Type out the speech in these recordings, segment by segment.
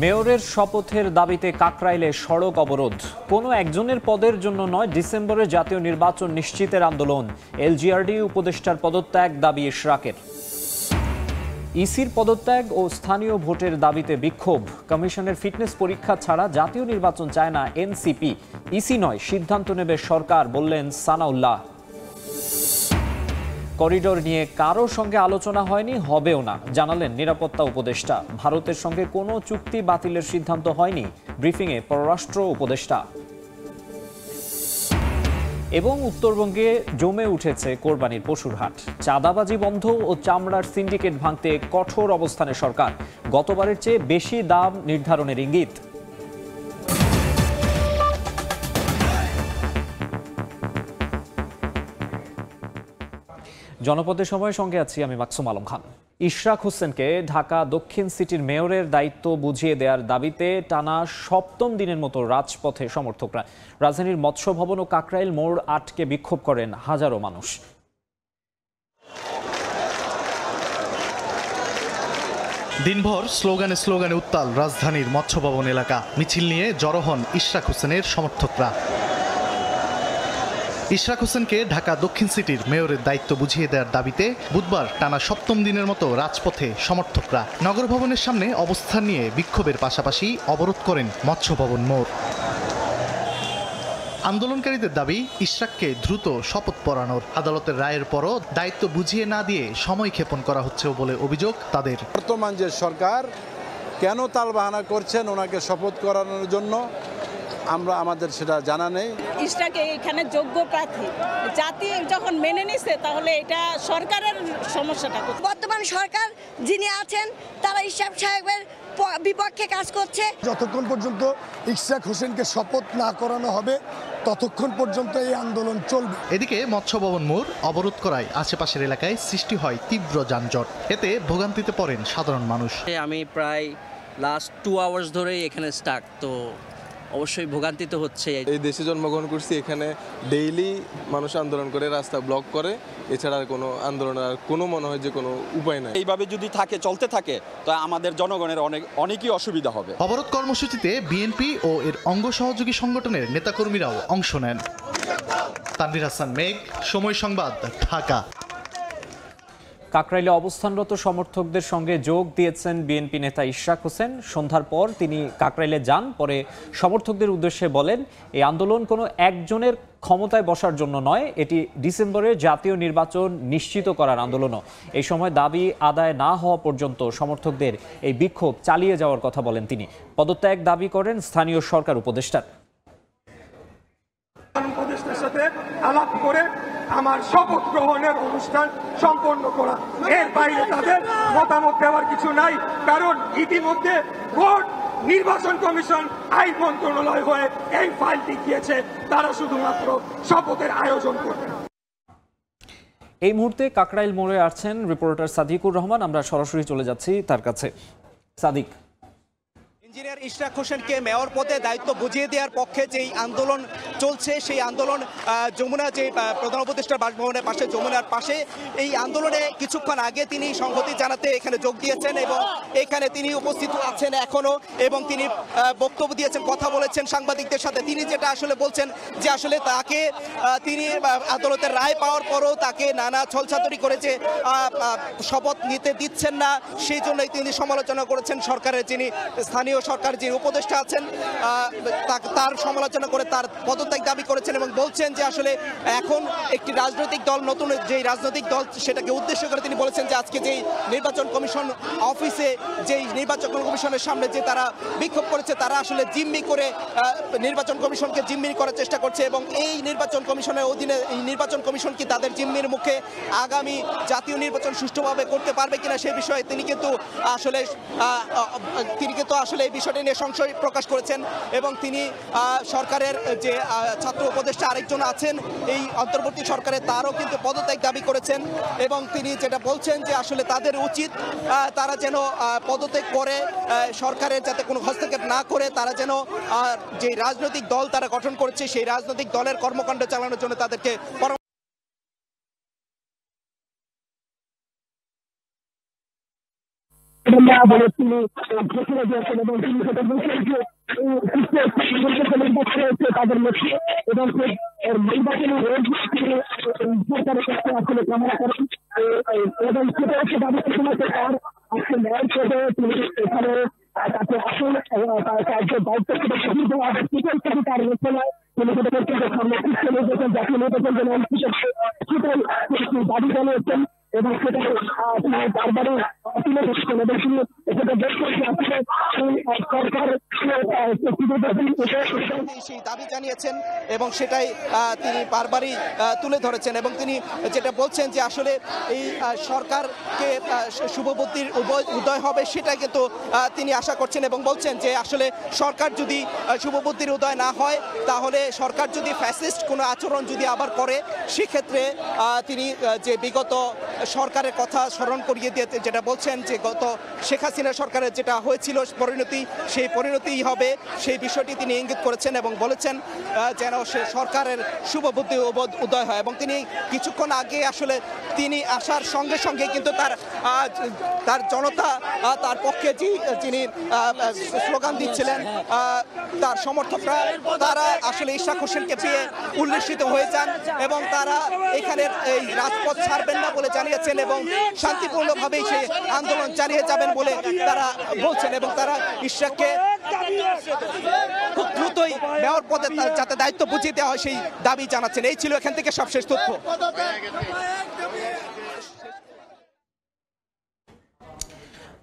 মেয়রের শপথের দাবিতে কাকরাইলে সড়ক অবরোধ। কোনো একজনের পদের জন্য নয়, ডিসেম্বরে জাতীয় নির্বাচন নিশ্চিতের আন্দোলন। এলজিআরডি উপদেষ্টার পদত্যাগ দাবি ইশরাকের। ইসির পদত্যাগ ও স্থানীয় ভোটের দাবিতে বিক্ষোভ। কমিশনের ফিটনেস পরীক্ষা ছাড়া জাতীয় নির্বাচন চায় না এনসিপি। ইসি নয়, সিদ্ধান্ত নেবে সরকার, বললেন সানাউল্লাহ। করিডোর নিয়ে কারো সঙ্গে আলোচনা হয়নি, হবেও না, জানালেন নিরাপত্তা উপদেষ্টা। ভারতের সঙ্গে কোনো চুক্তি বাতিলের সিদ্ধান্ত হয়নি, ব্রিফিংয়ে পররাষ্ট্র উপদেষ্টা। এবং উত্তরবঙ্গে জমে উঠেছে কোরবানির পশুর হাট। চাঁদাবাজি বন্ধ ও চামড়ার সিন্ডিকেট ভাঙতে কঠোর অবস্থানে সরকার। গতবারের চেয়ে বেশি দাম নির্ধারণের ইঙ্গিত। জনপদের সময়ের সঙ্গে আছি আমি মাকসুম আলম খান। ইশরাক হোসেনকে ঢাকা দক্ষিণ সিটির মেয়রের দায়িত্ব বুঝিয়ে দেওয়ার দাবিতে টানা সপ্তম দিনের মতো রাজপথে সমর্থকরা। রাজধানীর মৎস্য ভবন ও কাকরাইল মোড় আটকে বিক্ষোভ করেন হাজারো মানুষ। দিনভর স্লোগানে স্লোগানে উত্তাল রাজধানীর মৎস্য ভবন এলাকা। মিছিল নিয়ে জড়ো হন ইশরাক হোসেনের সমর্থকরা। ইশরাক হোসেনকে ঢাকা দক্ষিণ সিটির মেয়রের দায়িত্ব বুঝিয়ে দেওয়ার দাবিতে বুধবার টানা সপ্তম দিনের মতো রাজপথে সমর্থকরা। নগর ভবনের সামনে অবস্থান নিয়ে বিক্ষোভের পাশাপাশি অবরোধ করেন মৎস্য ভবন মোড়। আন্দোলনকারীদের দাবি, ইশরাককে দ্রুত শপথ পড়ানোর। আদালতের রায়ের পরও দায়িত্ব বুঝিয়ে না দিয়ে সময় ক্ষেপণ করা হচ্ছে বলে অভিযোগ তাদের। বর্তমান যে সরকার কেন তালবাহানা করছেন ওনাকে শপথ করানোর জন্য, আমাদের সেটা জানা নেই। ইশরাক এখানে যোগ্য প্রার্থী, জাতি যখন মেনে নিছে তাহলে এটা সরকারের সমস্যাটা। বর্তমান সরকার যিনি আছেন তারা ইশরাক সাহেবের বিপক্ষে কাজ করছে। যতক্ষণ পর্যন্ত ইশরাক হোসেনকে শপথ না করানো হবে ততক্ষণ পর্যন্ত এই আন্দোলন চলবে। এদিকে মৎস্য ভবন মোড় অবরোধ করায় আশেপাশের এলাকায় সৃষ্টি হয় তীব্র যানজট। এতে ভোগান্তিতে পড়েন সাধারণ মানুষ। আমি প্রায় লাস্ট 2 আওয়ার্স ধরেই এখানে স্টাক, তো অবশ্যই ভোগান্তিতে হচ্ছে। এই দেশে জন্মগ্রহণ করছি, এখানে ডেইলি মানুষ আন্দোলন করে, রাস্তা ব্লক করে, এছাড়া কোনো আন্দোলনের কোনো মনে হয় যে কোনো উপায় নাই। এইভাবে যদি চলতে থাকে তো আমাদের জনগণের অনেকই অসুবিধা হবে। অবরোধ কর্মসূচিতে বিএনপি ও এর অঙ্গ সহযোগী সংগঠনের নেতাকর্মীরাও অংশ নেন। তানভীর হাসান মেঘ, সময় সংবাদ, ঢাকা। কাকরাইলে অবস্থানরত সমর্থকদের সঙ্গে যোগ দিয়েছেন বিএনপি নেতা ইশরাক হোসেন। সন্ধ্যার পর তিনি কাকরাইলে যান, পরে সমর্থকদের উদ্দেশ্যে বলেন, এই আন্দোলন কোনো একজনের ক্ষমতায় বসার জন্য নয়, এটি ডিসেম্বরে জাতীয় নির্বাচন নিশ্চিত করার আন্দোলনও। এই সময় দাবি আদায় না হওয়া পর্যন্ত সমর্থকদের এই বিক্ষোভ চালিয়ে যাওয়ার কথা বলেন তিনি। পদত্যাগ দাবি করেন স্থানীয় সরকার উপদেষ্টার। উপদেষ্টার সাথে আলাপ করে আমার শপথ গ্রহণের অনুষ্ঠান সম্পন্ন করা, এর বাইরে তাদের মতামত দেওয়ার কিছু নাই। কারণ ইতিমধ্যে ভোট নির্বাচন কমিশন আইন মন্ত্রণালয় হয়ে এই ফাইলটি গিয়েছে, তারা শুধুমাত্র শপথের আয়োজন করবে। এই মুহূর্তে কাকরাইল মোড়ে আছেন রিপোর্টার সাদিকুর রহমান। আমরা সরাসরি চলে যাচ্ছি তার কাছে। সাদিক, ইঞ্জিনিয়ার ইশরাক হোসেনকে মেয়র পদে দায়িত্ব বুঝিয়ে দেওয়ার পক্ষে যেই আন্দোলন চলছে, সেই আন্দোলন যমুনা যে প্রধান উপদেষ্টার বাসভবনের পাশে, যমুনার পাশে, এই আন্দোলনে কিছুক্ষণ আগে তিনি সংহতি জানাতে এখানে যোগ দিয়েছেন এবং এখানে তিনি উপস্থিত আছেন এখনো, এবং তিনি বক্তব্য দিয়েছেন, কথা বলেছেন সাংবাদিকদের সাথে। তিনি যেটা আসলে বলছেন যে আসলে তাকে তিনি আদালতের রায় পাওয়ার পরও তাকে নানা ছলছাতুরি করেছে, শপথ নিতে দিচ্ছেন না, সেই জন্যই তিনি সমালোচনা করেছেন সরকারের যিনি স্থানীয় সরকার যে উপদেষ্টা আছেন তার সমালোচনা করে তার পদত্যাগ দাবি করেছেন এবং বলছেন যে আসলে এখন একটি রাজনৈতিক দল, নতুন যেই রাজনৈতিক দল, সেটাকে উদ্দেশ্য করে তিনি বলেছেন যে আজকে যেই নির্বাচন কমিশন অফিসে, যেই নির্বাচন কমিশনের সামনে যে তারা বিক্ষোভ করেছে, তারা আসলে জিম্মি করে নির্বাচন কমিশনকে জিম্মি করার চেষ্টা করছে এবং এই নির্বাচন কমিশনের অধীনে এই নির্বাচন কমিশন কি তাদের জিম্মির মুখে আগামী জাতীয় নির্বাচন সুষ্ঠুভাবে করতে পারবে কিনা সে বিষয়ে তিনি কিন্তু আসলে এই বিষয়টি নিয়ে সংশয় প্রকাশ করেছেন এবং তিনি সরকারের যে ছাত্র উপদেষ্টা আরেকজন আছেন এই অন্তর্বর্তী সরকারে, তারও কিন্তু পদত্যাগ দাবি করেছেন এবং তিনি যেটা বলছেন যে আসলে তাদের উচিত তারা যেন পদত্যাগ করে সরকারের যাতে কোনো হস্তক্ষেপ না করে, তারা যেন যে রাজনৈতিক দল তারা গঠন করেছে সেই রাজনৈতিক দলের কর্মকাণ্ড চালানোর জন্য তাদেরকে তাদের মধ্যে এবং নির্বাচনী সরকারের কাছে আসলে কামনা করেন এবং সেটা হচ্ছে তার আজকে ন্যায় করে তিনি এখানে তাকে আসল তার যে দায়িত্ব তার রচনায় তিনি সেটা করছেন যে সংরক্ষিত নির্বাচন জাতীয় নির্বাচন যেন অনুষ্ঠিত সেটাই দাবি জানিয়েছেন এবং সেটা তিনি বারবারই তুলে ধরছেন এবং তিনি সেটা দেখছেন যে আসলে সরকার সেই দাবি জানিয়েছেন এবং সেটাই তিনি বারবারই তুলে ধরেছেন এবং তিনি যেটা বলছেন যে আসলে এই সরকারকে শুভবুদ্ধির উদয় হবে সেটা কিন্তু তিনি আশা করছেন এবং বলছেন যে আসলে সরকার যদি শুভবুদ্ধির উদয় না হয় তাহলে সরকার যদি ফ্যাসিস্ট কোনো আচরণ যদি আবার করে সেক্ষেত্রে তিনি যে বিগত সরকারের কথা স্মরণ করিয়ে দিয়ে যেটা বলছেন যে গত শেখ হাসিনা সরকারের যেটা হয়েছিল পরিণতি সেই পরিণতিই হবে সেই বিষয়টি তিনি ইঙ্গিত করেছেন এবং বলেছেন যেন সে সরকারের শুভবুদ্ধি উদয় হয় এবং তিনি কিছুক্ষণ আগে আসলে তিনি আসার সঙ্গে সঙ্গে কিন্তু তার জনতা তার পক্ষে যিনি স্লোগান দিচ্ছিলেন তার সমর্থকরা তারা আসলে ইশরাক হোসেনকে পেয়ে উল্লসিত হয়ে যান এবং তারা এখানের এই রাজপথ ছাড়বেন না বলে জানিয়েছেন এবং শান্তিপূর্ণভাবেই সেই আন্দোলন চালিয়ে যাবেন বলে তারা বলছেন এবং তারা ইশরাককে খুব দ্রুতই মেয়র পদে যাতে দায়িত্ব বুঝিয়ে দেওয়া হয় সেই দাবি জানাচ্ছেন। এই ছিল এখান থেকে সবশেষ তথ্য।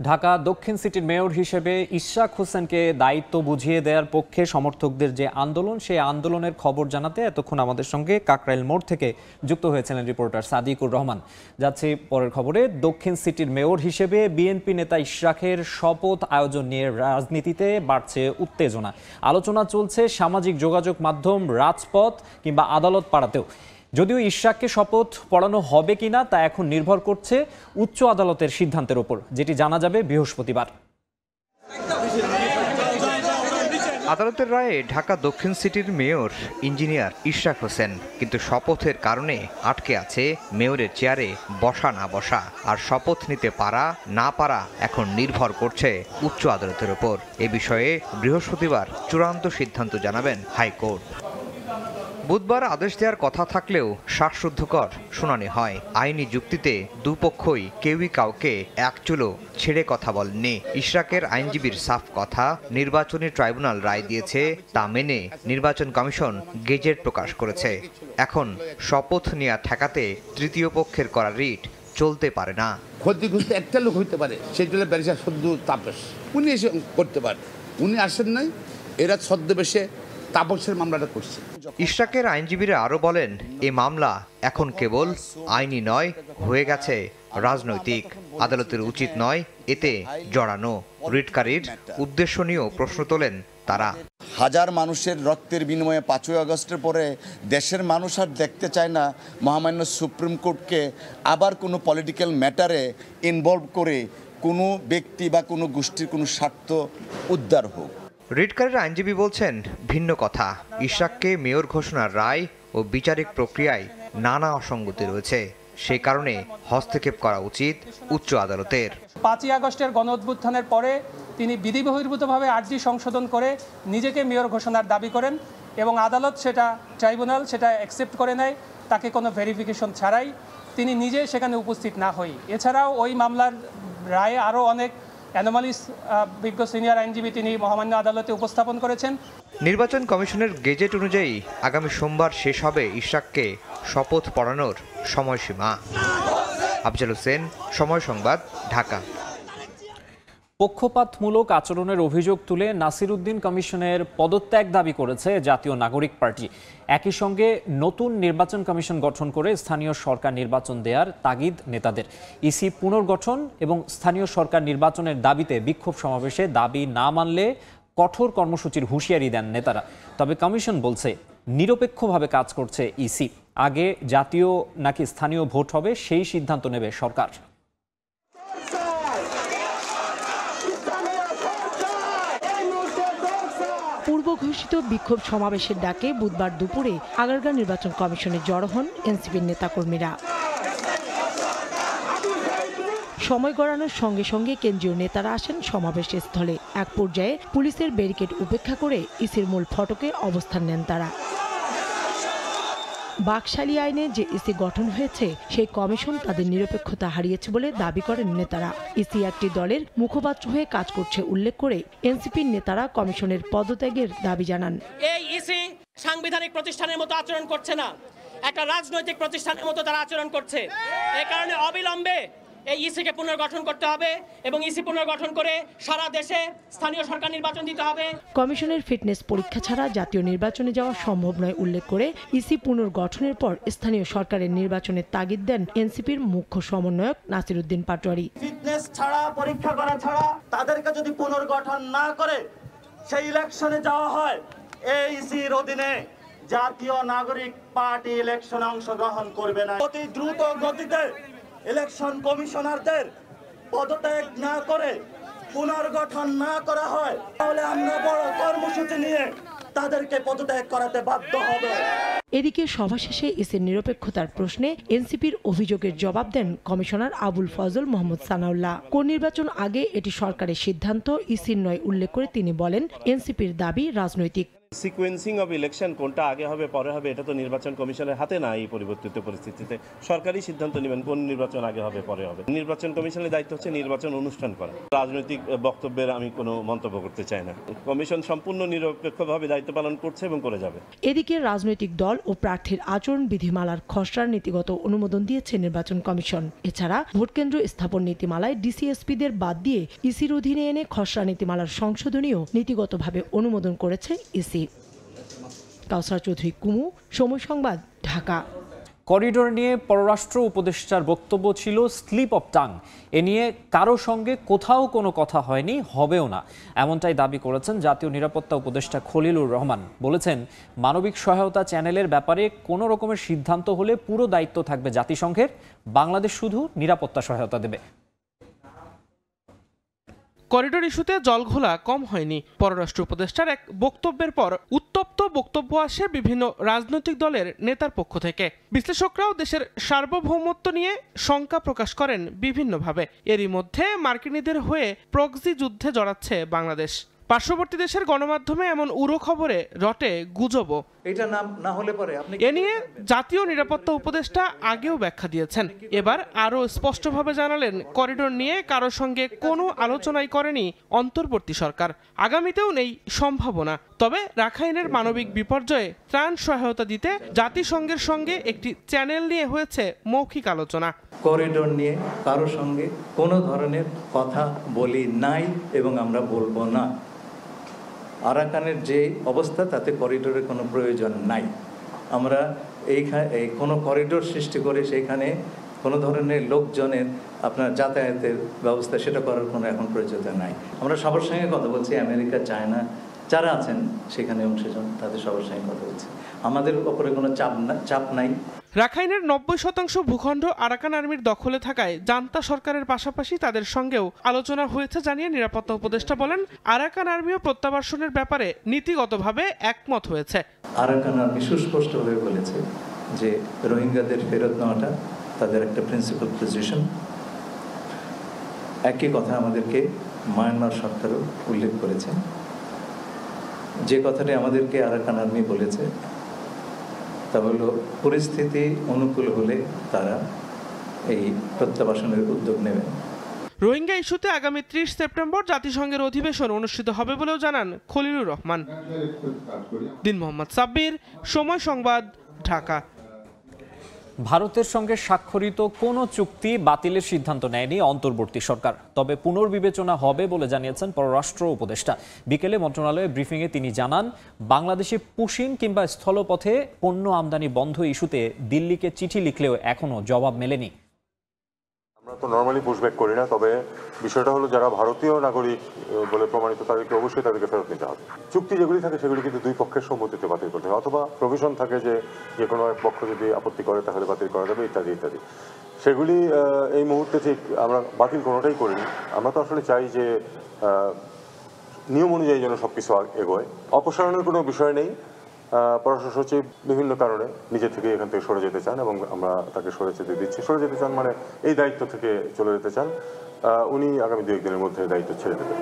ঢাকা দক্ষিণ সিটির মেয়র হিসেবে ইশরাক হোসেনকে দায়িত্ব বুঝিয়ে দেওয়ার পক্ষে সমর্থকদের যে আন্দোলন সেই আন্দোলনের খবর জানাতে এতক্ষণ আমাদের সঙ্গে কাকরাইল মোড় থেকে যুক্ত হয়েছিলেন রিপোর্টার সাদিকুর রহমান। যাচ্ছি পরের খবরে। দক্ষিণ সিটির মেয়র হিসেবে বিএনপি নেতা ইশরাকের শপথ আয়োজন নিয়ে রাজনীতিতে বাড়ছে উত্তেজনা। আলোচনা চলছে সামাজিক যোগাযোগ মাধ্যম, রাজপথ কিংবা আদালত পাড়াতেও। যদিও ইশরাককে শপথ পড়ানো হবে কিনা তা এখন নির্ভর করছে উচ্চ আদালতের সিদ্ধান্তের ওপর, যেটি জানা যাবে বৃহস্পতিবার। আদালতের রায়ে ঢাকা দক্ষিণ সিটির মেয়র ইঞ্জিনিয়ার ইশরাক হোসেন, কিন্তু শপথের কারণে আটকে আছে মেয়রের চেয়ারে বসা না বসা। আর শপথ নিতে পারা না পারা এখন নির্ভর করছে উচ্চ আদালতের ওপর। এ বিষয়ে বৃহস্পতিবার চূড়ান্ত সিদ্ধান্ত জানাবেন হাইকোর্ট। বুধবার আদেশ দেওয়ার কথা থাকলেও শ্বাসরুদ্ধকর শুনানি হয়। আইনি যুক্তিতে দুপক্ষই কেউই কাউকে এক চুলো ছেড়ে কথা বলেননি। ইশরাকের আইনজীবীর সাফ কথা, নির্বাচনী ট্রাইব্যুনাল রায় দিয়েছে তা মেনে নির্বাচন কমিশন গেজেট প্রকাশ করেছে। এখন শপথ নেওয়া ঠেকাতে তৃতীয় পক্ষের করা রিট চলতে পারে না। ক্ষতিগ্রস্ত একটা লোক হইতে পারে, সেটা হলো ব্যারিস্টার সদ্দু তাপস। উনি এসে করতে পারেন, উনি আসেন নাই, এরা ছদ্মবেশে তাপসের মামলাটা করছে। ইশরাকের আইনজীবীরা আরো বলেন, এ মামলা এখন কেবল আইনি নয়, হয়ে গেছে রাজনৈতিক। আদালতের উচিত নয় এতে জড়ানো। রিটকারীর উদ্দেশ্য নিয়েও প্রশ্ন তোলেন তারা। হাজার মানুষের রক্তের বিনিময়ে 5ই আগস্টের পরে দেশের মানুষ আর দেখতে চায় না মহামান্য সুপ্রিম কোর্টকে আবার কোনো পলিটিক্যাল ম্যাটারে ইনভলভ করে কোনো ব্যক্তি বা কোনো গোষ্ঠীর কোনো স্বার্থ উদ্ধার হোক। রিটকারীর আইনজীবী বলছেন ভিন্ন কথা। ইশরাককে মেয়র ঘোষণার রায় ও বিচারিক প্রক্রিয়ায় নানা অসঙ্গতি রয়েছে, সেই কারণে হস্তক্ষেপ করা উচিত উচ্চ আদালতের। 5ই আগস্টের গণঅভ্যুত্থানের পরে তিনি বিধিবহির্ভূতভাবে আর্জি সংশোধন করে নিজেকে মেয়র ঘোষণার দাবি করেন এবং আদালত সেটা ট্রাইব্যুনাল সেটা অ্যাকসেপ্ট করে নেয়, তাকে কোনো ভেরিফিকেশন ছাড়াই, তিনি নিজে সেখানে উপস্থিত না হই। এছাড়াও ওই মামলার রায়ে আরও অনেক অ্যানোমালিস বিজ্ঞ সিনিয়র আইনজীবী তিনি মহামান্য আদালতে উপস্থাপন করেছেন। নির্বাচন কমিশনের গেজেট অনুযায়ী আগামী সোমবার শেষ হবে ইশরাককে শপথ পড়ানোর সময়সীমা। আফজাল হোসেন, সময় সংবাদ, ঢাকা। পক্ষপাতমূলক আচরণের অভিযোগ তুলে নাসির উদ্দিন কমিশনের পদত্যাগ দাবি করেছে জাতীয় নাগরিক পার্টি। একই সঙ্গে নতুন নির্বাচন কমিশন গঠন করে স্থানীয় সরকার নির্বাচন দেওয়ার তাগিদ নেতাদের। ইসি পুনর্গঠন এবং স্থানীয় সরকার নির্বাচনের দাবিতে বিক্ষোভ সমাবেশে দাবি না মানলে কঠোর কর্মসূচির হুঁশিয়ারি দেন নেতারা। তবে কমিশন বলছে নিরপেক্ষভাবে কাজ করছে ইসি। আগে জাতীয় নাকি স্থানীয় ভোট হবে সেই সিদ্ধান্ত নেবে সরকার। পূর্ব ঘোষিত বিক্ষোভ সমাবেশের ডাকে বুধবার দুপুরে আগারগাঁও নির্বাচন কমিশনে জড়ো হন এনসিপির নেতাকর্মীরা। সময় গড়ানোর সঙ্গে সঙ্গে কেন্দ্রীয় নেতারা আসেন সমাবেশ স্থলে। এক পর্যায়ে পুলিশের ব্যারিকেড উপেক্ষা করে ইসির মূল ফটকে অবস্থান নেন তারা। বাকশালী আইনে যে ইসি গঠন হয়েছে সেই কমিশন তাদের নিরপেক্ষতা হারিয়েছে বলে দাবি করেন নেতারা। ইসি একটি দলের মুখপাত্র হয়ে কাজ করছে উল্লেখ করে এনসিপির নেতারা কমিশনের পদত্যাগের দাবি জানান। এই ইসি সাংবিধানিক প্রতিষ্ঠানের মতো আচরণ করছে না, একটা রাজনৈতিক প্রতিষ্ঠানের মতো তারা আচরণ করছে। এই কারণে অবিলম্বে এই ইসিকে পুনর্গঠন করতে হবে এবং ইসি পুনর্গঠন করে সারা দেশে স্থানীয় সরকার নির্বাচন দিতে হবে। কমিশনের ফিটনেস পরীক্ষা ছাড়া জাতীয় নির্বাচনে যাওয়া সম্ভব নয় উল্লেখ করে ইসি পুনর্গঠনের পর স্থানীয় সরকারের নির্বাচনের তাগিদ দেন এনসিপির মুখ্য সমন্বয়ক নাসিরউদ্দিন পাটোয়ারি। ফিটনেস ছাড়া, পরীক্ষা করা ছাড়া তাদেরকে যদি পুনর্গঠন না করে সেই ইলেকশনে যাওয়া হয়, এই ইসির অধীনে জাতীয় নাগরিক পার্টি ইলেকশনে অংশগ্রহণ করবে না। অতি দ্রুত গতিতে ইলেকশন কমিশনারদের পদত্যাগ না করে পুনর্গঠন না করা হয়, তাহলে আমরা বড় কর্মসূচি নিয়ে তাদেরকে পদত্যাগ করাতে বাধ্য হব। এদিকে সভা শেষে ইসির নিরপেক্ষতার প্রশ্নে এনসিপির অভিযোগের জবাব দেন কমিশনার আবুল ফজল মোহাম্মদ সানাউল্লাহ। কোন নির্বাচন আগে এটি সরকারের সিদ্ধান্ত, ইসির নয় উল্লেখ করে তিনি বলেন এনসিপির দাবি রাজনৈতিক। সিকোয়েন্সিং অফ ইলেকশন কোনটা আগে হবে পরে হবে এটা তো নির্বাচন কমিশনের হাতে না। এই পরিবর্তিত পরিস্থিতিতে সরকারই সিদ্ধান্ত নেবেন কোন নির্বাচন আগে হবে পরে হবে। নির্বাচন কমিশনের দায়িত্ব হচ্ছে নির্বাচন অনুষ্ঠান করা। রাজনৈতিক বক্তব্যের আমি কোনো মন্তব্য করতে চাই না। কমিশন সম্পূর্ণ নিরপেক্ষভাবে দায়িত্ব পালন করছে এবং করে যাবে। এদিকে রাজনৈতিক দল ও প্রার্থীর আচরণ বিধিমালার খসড়ার নীতিগত অনুমোদন দিয়েছে নির্বাচন কমিশন। এছাড়া ভোটকেন্দ্র স্থাপন নীতিমালায় ডিসিএসপিদের বাদ দিয়ে ইসির অধীনে এনে খসড়া নীতিমালার সংশোধনীও নীতিগতভাবে অনুমোদন করেছে ইসি। কাউসার চৌধুরী কুমু, সময় সংবাদ, ঢাকা। করিডোর নিয়ে পররাষ্ট্র উপদেষ্টার বক্তব্য ছিল স্লিপ অফ টাং। এ নিয়ে কারো সঙ্গে কোথাও কোনো কথা হয়নি, হবেও না, এমনটাই দাবি করেছেন জাতীয় নিরাপত্তা উপদেষ্টা খলিলুর রহমান। বলেছেন মানবিক সহায়তা চ্যানেলের ব্যাপারে কোনো রকমের সিদ্ধান্ত হলে পুরো দায়িত্ব থাকবে জাতিসংঘের, বাংলাদেশ শুধু নিরাপত্তা সহায়তা দেবে। করিডোর ইস্যুতে জলঘোলা কম হয়নি। পররাষ্ট্র উপদেষ্টার এক বক্তব্যের পর উত্তপ্ত বক্তব্য আসে বিভিন্ন রাজনৈতিক দলের নেতার পক্ষ থেকে। বিশ্লেষকরাও দেশের সার্বভৌমত্ব নিয়ে শঙ্কা প্রকাশ করেন বিভিন্নভাবে। এরই মধ্যে মার্কিনীদের হয়ে প্রক্সি যুদ্ধে জড়াচ্ছে বাংলাদেশ। পার্শ্ববর্তী দেশের গণমাধ্যমে এমন উড়ো খবরে রটে গুজবও। এটা না হলে পরে এ নিয়ে জাতীয় নিরাপত্তা উপদেষ্টা আগেও ব্যাখ্যা দিয়েছেন। এবার আরও স্পষ্টভাবে জানালেন করিডোর নিয়ে কারোর সঙ্গে কোনো আলোচনাই করেনি অন্তর্বর্তী সরকার, আগামীতেও নেই সম্ভাবনা। তবে রাখাইনের মানবিক বিপর্যয়ে ত্রাণ সহায়তা দিতে জাতিসংঘের সঙ্গে একটি চ্যানেল নিয়ে হয়েছে মৌখিক আলোচনা। করিডোর নিয়ে কারোর সঙ্গে কোনো ধরনের কথা বলি নাই এবং আমরা বলবো না। আরাকানের যে অবস্থা তাতে করিডোরের কোনো প্রয়োজন নাই। আমরা এই কোনো করিডোর সৃষ্টি করে সেখানে কোনো ধরনের লোকজনের আপনার যাতায়াতের ব্যবস্থা সেটা করার কোনো এখন প্রয়োজন নাই। আমরা সবার সঙ্গে কথা বলছি, আমেরিকা, চায়না যারা আছেন সেখানে অংশজন, তাদের সবার সঙ্গে কথা বলছি। আমাদের উপরে কোনো চাপ নাই। রাখাইনের 90% ভূখণ্ড আরাকান আর্মির দখলে থাকায় জান্তা সরকারের পাশাপাশি তাদের সঙ্গেও আলোচনা হয়েছে জানিয়ে নিরাপত্তা উপদেষ্টা বলেন আরাকান আর্মিও প্রত্যাবাসনের ব্যাপারে নীতিগতভাবে একমত হয়েছে। আরাকান আর্মি সুস্পষ্টভাবে বলেছে যে রোহিঙ্গাদের ফেরত নেওয়াটা তাদের একটা প্রিন্সিপাল পজিশন। একই কথা আমাদেরকে মায়ানমার সরকারও উল্লেখ করেছে। যে কথাটি আমাদেরকে আরাকান আর্মি বলেছে তা হলো পরিস্থিতি অনুকূল হলে তারা এই প্রত্যাবাসনের উদ্যোগ নেবেন। রোহিঙ্গা ইস্যুতে আগামী 30 সেপ্টেম্বর জাতিসংঘের অধিবেশন অনুষ্ঠিত হবে বলেও জানান খলিলুর রহমান। দিন মোহাম্মদ সাব্বির, সময় সংবাদ, ঢাকা। ভারতের সঙ্গে স্বাক্ষরিত কোনো চুক্তি বাতিলের সিদ্ধান্ত নেয়নি অন্তর্বর্তী সরকার, তবে পুনর্বিবেচনা হবে বলে জানিয়েছেন পররাষ্ট্র উপদেষ্টা। বিকেলে মন্ত্রণালয়ে ব্রিফিংয়ে তিনি জানান বাংলাদেশে পুশিন কিংবা স্থলপথে পণ্য আমদানি বন্ধ ইস্যুতে দিল্লিকে চিঠি লিখলেও এখনো জবাব মেলেনি। আমরা তো নর্মালি পুশব্যাক করি না, তবে বিষয়টা হলো যারা ভারতীয় নাগরিক বলে প্রমাণিত তাদেরকে অবশ্যই তাদেরকে ফেরত নিতে হবে। চুক্তি যেগুলি থাকে সেগুলি কিন্তু দুই পক্ষের সম্মতিতে বাতিল করতে হবে, অথবা প্রভিশন থাকে যে কোনো এক পক্ষ যদি আপত্তি করে তাহলে বাতিল করা যাবে ইত্যাদি ইত্যাদি। সেগুলি এই মুহূর্তে ঠিক আমরা বাতিল কোনোটাই করিনি। আমরা তো আসলে চাই যে নিয়ম অনুযায়ী যেন সবকিছু এগোয়, অপসারণের কোনো বিষয় নেই। পররাষ্ট্র সচিব বিভিন্ন কারণে নিজে থেকে এখান থেকে সরে যেতে চান এবং আমরা তাকে সরে যেতে দিচ্ছি। সরে যেতে চান মানে এই দায়িত্ব থেকে চলে যেতে চান। উনি আগামী 2-1 দিনের মধ্যে দায়িত্ব ছেড়ে দেবেন।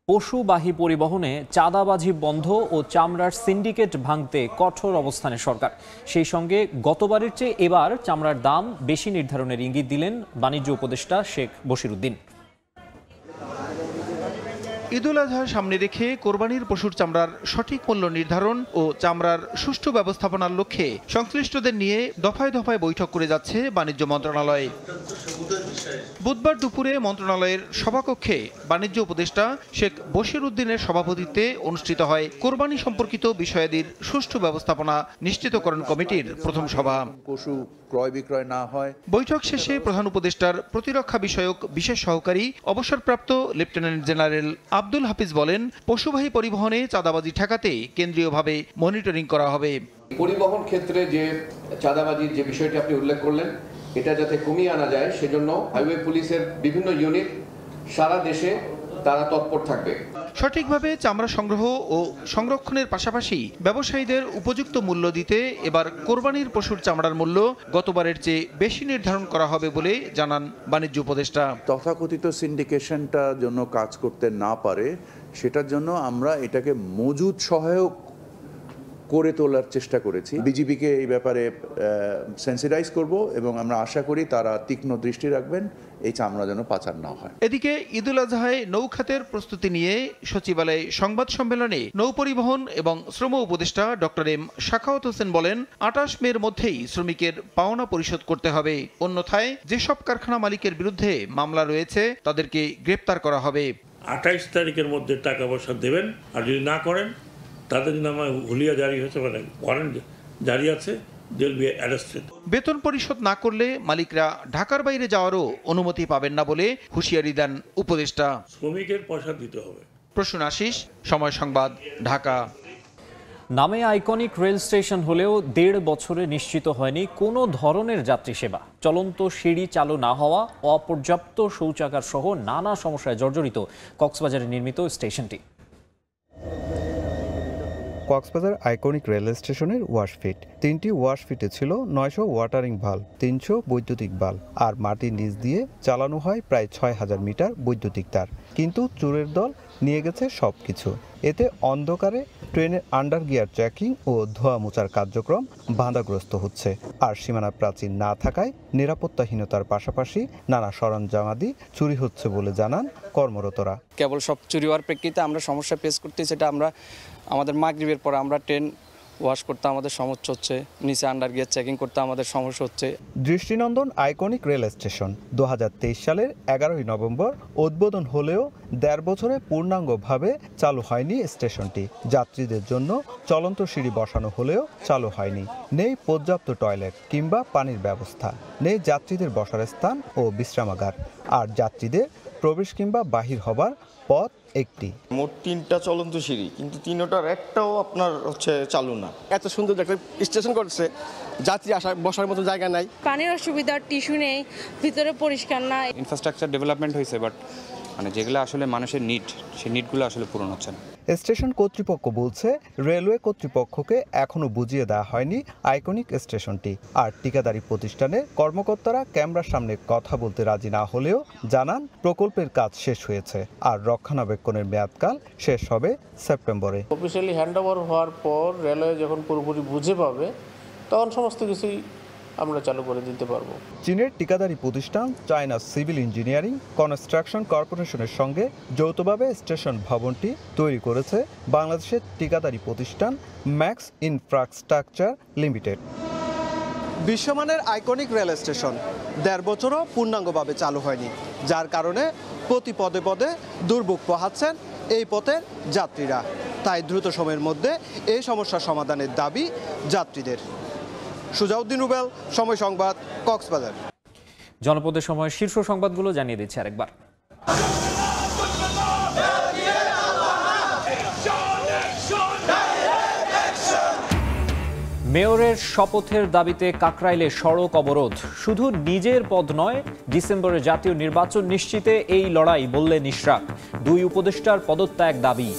পশুবাহী পরিবহনে চাঁদাবাজি বন্ধ ও চামড়ার সিন্ডিকেট ভাঙতে কঠোর অবস্থানে সরকার। সেই সঙ্গে গতবারের চেয়ে এবার চামড়ার দাম বেশি নির্ধারণের ইঙ্গিত দিলেন বাণিজ্য উপদেষ্টা শেখ বশিরউদ্দিন। ঈদুল আজহার সামনে রেখে কোরবানির পশুর চামড়ার সঠিক মূল্য নির্ধারণ ও চামড়ার সুষ্ঠু ব্যবস্থাপনার লক্ষ্যে সংশ্লিষ্টদের নিয়ে দফায় দফায় বৈঠক করে যাচ্ছে বাণিজ্য মন্ত্রণালয়। বুধবার দুপুরে মন্ত্রণালয়ের সভাকক্ষে বাণিজ্য উপদেষ্টা শেখ বশিরউদ্দিনের সভাপতিত্বে অনুষ্ঠিত হয় কোরবানি সম্পর্কিত বিষয়াদির সুষ্ঠু ব্যবস্থাপনা নিশ্চিতকরণ কমিটির প্রথম সভা। পশু ক্রয় বিক্রয় না হয়। বৈঠক শেষে প্রধান উপদেষ্টার প্রতিরক্ষা বিষয়ক বিশেষ সহকারী অবসরপ্রাপ্ত লেফটেন্যান্ট জেনারেল আব্দুল হাফিজ বলেন, পশুবাহী পরিবহনে চাঁদাবাজি ঠেকাতে কেন্দ্রীয়ভাবে মনিটরিং করা হবে। পরিবহন ক্ষেত্রে যে চাঁদাবাজির যে বিষয়টি আপনি উল্লেখ করলেন, এটা যাতে কমিয়ে আনা যায় সেজন্য হাইওয়ে পুলিশের বিভিন্ন ইউনিট সারা দেশে তারা তৎপর থাকবে। সঠিকভাবে চামড়া সংগ্রহ ও সংরক্ষণের পাশাপাশি ব্যবসায়ীদের উপযুক্ত মূল্য দিতে এবার কোরবানির পশুর চামড়ার মূল্য গতবারের চেয়ে বেশি নির্ধারণ করা হবে বলে জানান বাণিজ্য উপদেষ্টা। তথাকথিত সিন্ডিকেশনটা জন্য কাজ করতে না পারে, সেটার জন্য আমরা এটাকে মজুদ সহায়ক করে তোলার চেষ্টা করেছি। বিজিবিকে এই ব্যাপারে সেন্সিটাইজ করব এবং আমরা আশা করি তারা তীক্ষ্ণ দৃষ্টি রাখবেন এই চামড়া যেন পাচার না হয়। এদিকে ঈদুল আজহায় নৌখাতের প্রস্তুতি নিয়ে সচিবালয়ে সংবাদ সম্মেলনে নৌপরিবহন এবং শ্রম উপদেষ্টা ডক্টর এম শাখাওয়াত হোসেন বলেন, 28 মের মধ্যেই শ্রমিকের পাওনা পরিশোধ করতে হবে, অন্যথায় যেসব কারখানা মালিকের বিরুদ্ধে মামলা রয়েছে তাদেরকে গ্রেপ্তার করা হবে। 28 তারিখের মধ্যে টাকা পয়সা দেবেন, আর যদি না করেন তাদের নামে হুলিয়া জারি হয়েছে, মানে ওয়ারেন্ট জারি আছে, বেতন পরিশোধ না করলে মালিকরা ঢাকার বাইরে যাওয়ারও অনুমতি পাবেন না বলে হুঁশিয়ারি দেন উপদেষ্টা। শ্রমিকের পয়সা দিতে হবে। প্রসূন আশিস, সময় সংবাদ, ঢাকা। নামে আইকনিক রেল স্টেশন হলেও 1.5 বছরে নিশ্চিত হয়নি কোনো ধরনের যাত্রী সেবা। চলন্ত সিঁড়ি চালু না হওয়া, অপর্যাপ্ত শৌচাগার সহ নানা সমস্যায় জর্জরিত কক্সবাজারে নির্মিত স্টেশনটি। কক্সবাজার আইকনিক রেল স্টেশনের ওয়াশফিট, 3টি ওয়াশফিটে ছিল 900 ওয়াটারিং ভাল্ব, 300 বৈদ্যুতিক বাল্ব আর মাটির নিচ দিয়ে চালানো হয় প্রায় 6000 মিটার বৈদ্যুতিক তার। কিন্তু চোরের দল নিয়ে গেছে সবকিছু। এতে অন্ধকারে ট্রেনের আন্ডার গিয়ার চেকিং ও ধোয়া মোছার কার্যক্রম বাধাগ্রস্ত হচ্ছে। আর সীমানা প্রাচীর না থাকায় নিরাপত্তাহীনতার পাশাপাশি নানা সরঞ্জামাদি চুরি হচ্ছে বলে জানান কর্মরতরা। কেবল সব চুরি হওয়ার প্রেক্ষিতে আমরা সমস্যা ফেস করতেছি, সেটা আমরা আমাদের মাগরিবের পর আমরা ট্রেন ওয়াশ করতে আমাদের সমস্যা হচ্ছে, নিচে আন্ডার গিয়ার চেকিং করতে আমাদের সমস্যা হচ্ছে। দৃষ্টিনন্দন আইকনিক রেল স্টেশন 2023 সালের 11 নভেম্বর উদ্বোধন হলেও 1.5 বছরে পূর্ণাঙ্গভাবে চালু হয়নি স্টেশনটি। যাত্রীদের জন্য চলন্ত সিঁড়ি বসানো হলেও চালু হয়নি। নেই পর্যাপ্ত টয়লেট কিংবা পানির ব্যবস্থা, নেই যাত্রীদের বসার স্থান ও বিশ্রামাগার, আর যাত্রীদের প্রবেশ কিংবা বাহির হবার পথ একটি। মোট 3টা চলন্ত সিঁড়ি, কিন্তু 3টার একটাও আপনার চালু না। এত সুন্দর একটা স্টেশন করছে, যাত্রী আসার বসার মতো জায়গা নাই, পানির অসুবিধা, টিস্যু নেই, ভিতরে পরিষ্কার না। ইনফ্রাস্ট্রাকচার ডেভেলপমেন্ট হয়েছে, বাট যেগুলো আসলে মানুষের নিড, সেই নিডগুলো আসলে পূরণ হচ্ছে না। স্টেশন কর্তৃপক্ষ বলছে রেলওয়ে কর্তৃপক্ষকে এখনো বুঝিয়ে দেওয়া হয়নি আইকনিক স্টেশনটি। আর ঠিকাদারি প্রতিষ্ঠানের কর্মকর্তারা ক্যামেরার সামনে কথা বলতে রাজি না হলেও জানান প্রকল্পের কাজ শেষ হয়েছে আর রক্ষণাবেক্ষণের মেয়াদকাল শেষ হবে সেপ্টেম্বরে। অফিসিয়ালি হ্যান্ডওভার হওয়ার পর রেলওয়ে যখন পুরোপুরি বুঝে পাবে তখন সমস্ত কিছুই আমরা চালু করে দিতে পারবো। চীনের ঠিকাদারি প্রতিষ্ঠান চায়না সিভিল ইঞ্জিনিয়ারিং কনস্ট্রাকশন কর্পোরেশনের সঙ্গে যৌথভাবে স্টেশন ভবনটি তৈরি করেছে বাংলাদেশের ঠিকাদারি প্রতিষ্ঠান ম্যাক্স ইনফ্রাস্ট্রাকচার লিমিটেড। বিশ্বমানের আইকনিক রেল স্টেশন 1.5 বছরও পূর্ণাঙ্গভাবে চালু হয়নি, যার কারণে প্রতি পদে পদে দুর্ভোগ পোহাচ্ছেন এই পথের যাত্রীরা। তাই দ্রুত সময়ের মধ্যে এই সমস্যার সমাধানের দাবি যাত্রীদের। সুজাউদ্দিন রুবেল, সময় সংবাদ, কক্সবাজার। জনপদের সময় শীর্ষ সংবাদগুলো জানিয়ে দিচ্ছে আরেকবার। মেয়রের শপথের দাবিতে কাকরাইলে সড়ক অবরোধ। শুধু নিজের পদ নয়, ডিসেম্বরে জাতীয় নির্বাচন নিশ্চিতে এই লড়াই বললেন ইশরাক। 2 উপদেষ্টার পদত্যাগ দাবি।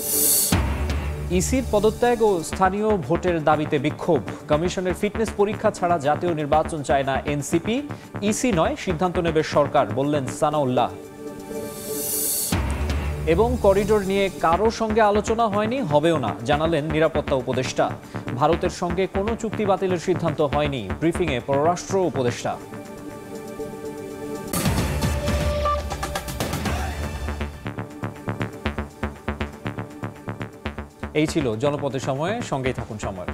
ইসির পদত্যাগ ও স্থানীয় ভোটের দাবিতে বিক্ষোভ। কমিশনের ফিটনেস পরীক্ষা ছাড়া জাতীয় নির্বাচন চায় না এনসিপি। ইসি নয়, সিদ্ধান্ত নেবে সরকার, বললেন সানাউল্লাহ। এবং করিডোর নিয়ে কারো সঙ্গে আলোচনা হয়নি, হবেও না, জানালেন নিরাপত্তা উপদেষ্টা। ভারতের সঙ্গে কোনো চুক্তি বাতিলের সিদ্ধান্ত হয়নি, ব্রিফিংয়ে পররাষ্ট্র উপদেষ্টা। এই ছিল জনপথের সময়ে, সঙ্গেই থাকুন সময়।